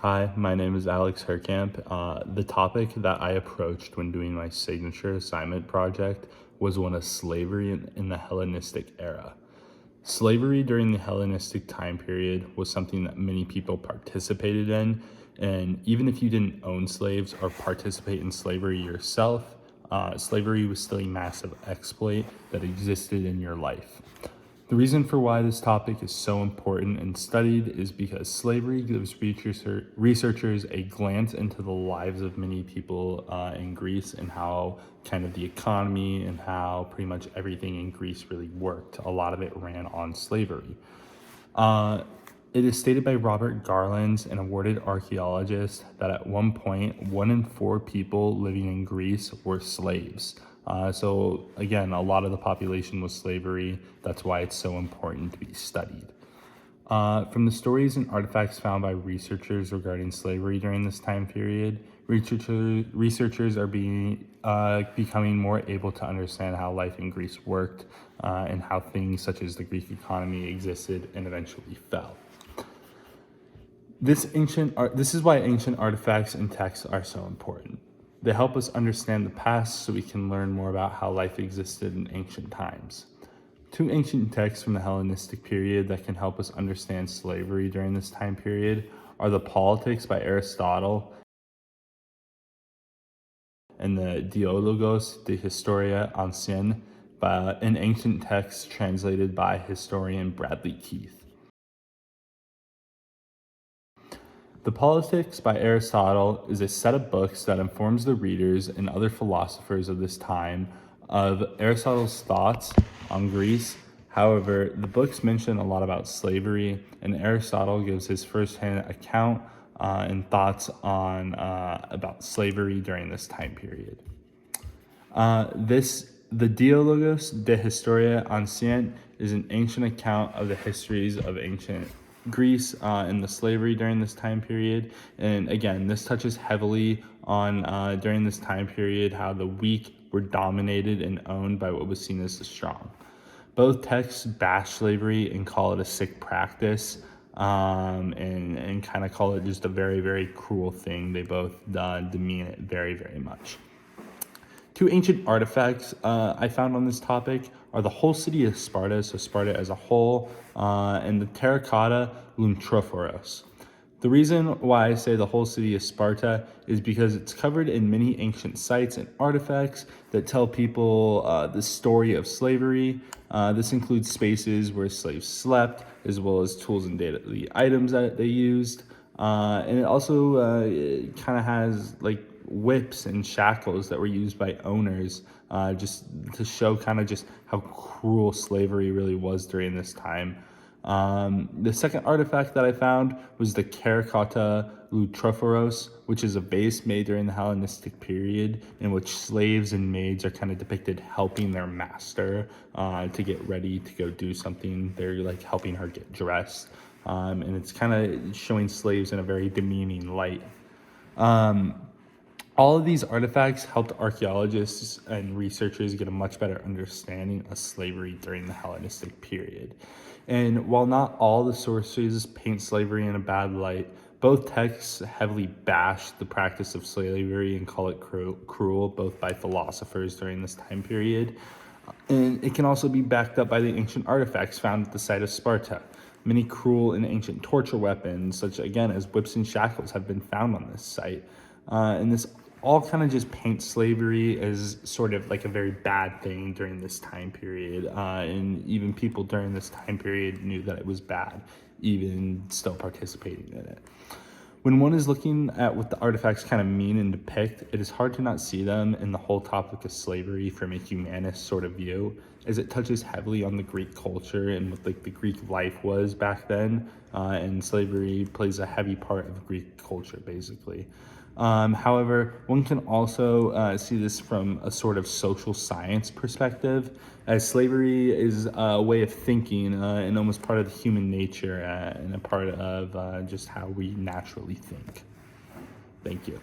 Hi, my name is Alex Herkamp. The topic that I approached when doing my signature assignment project was one of slavery in the Hellenistic era. Slavery during the Hellenistic time period was something that many people participated in, and even if you didn't own slaves or participate in slavery yourself, slavery was still a massive exploit that existed in your life. The reason for why this topic is so important and studied is because slavery gives researchers a glance into the lives of many people in Greece and how kind of the economy and how pretty much everything in Greece really worked. A lot of it ran on slavery. It is stated by Robert Garland, an awarded archaeologist, that at one point, 1 in 4 people living in Greece were slaves. So again, a lot of the population was slavery. That's why it's so important to be studied. From the stories and artifacts found by researchers regarding slavery during this time period, researchers are becoming more able to understand how life in Greece worked and how things such as the Greek economy existed and eventually fell. This is why ancient artifacts and texts are so important. They help us understand the past so we can learn more about how life existed in ancient times. 2 ancient texts from the Hellenistic period that can help us understand slavery during this time period are the Politics by Aristotle and the Dialogos de Historia Ancienne, an ancient text translated by historian Bradley Keith. The Politics by Aristotle is a set of books that informs the readers and other philosophers of this time of Aristotle's thoughts on Greece. However, the books mention a lot about slavery, and Aristotle gives his firsthand account and thoughts on about slavery during this time period. The Dialogos de Historia Ancienne is an ancient account of the histories of ancient Greece and the slavery during this time period. And again, this touches heavily on during this time period how the weak were dominated and owned by what was seen as the strong. Both texts bash slavery and call it a sick practice and kind of call it just a very, very cruel thing. They both demean it very, very much. 2 ancient artifacts I found on this topic are the whole city of Sparta, so Sparta as a whole, and the terracotta Luntrophoros. The reason why I say the whole city of Sparta is because it's covered in many ancient sites and artifacts that tell people the story of slavery. This includes spaces where slaves slept, as well as tools and daily items that they used. And it also kind of has like whips and shackles that were used by owners just to show kind of just how cruel slavery really was during this time. The second artifact that I found was the Terracotta Luntrophoros, which is a vase made during the Hellenistic period in which slaves and maids are kind of depicted helping their master to get ready to go do something. They're like helping her get dressed. And it's kind of showing slaves in a very demeaning light. All of these artifacts helped archaeologists and researchers get a much better understanding of slavery during the Hellenistic period. And while not all the sources paint slavery in a bad light, both texts heavily bash the practice of slavery and call it cruel, both by philosophers during this time period. And it can also be backed up by the ancient artifacts found at the site of Sparta. Many cruel and ancient torture weapons, such again as whips and shackles, have been found on this site. And this all kind of just paints slavery as sort of like a very bad thing during this time period. And even people during this time period knew that it was bad, even still participating in it. When one is looking at what the artifacts kind of mean and depict, it is hard to not see them in the whole topic of slavery from a humanist sort of view, as it touches heavily on the Greek culture and what like the Greek life was back then, and slavery plays a heavy part of Greek culture, basically. However, one can also see this from a sort of social science perspective, as slavery is a way of thinking and almost part of the human nature and a part of just how we naturally think. Thank you.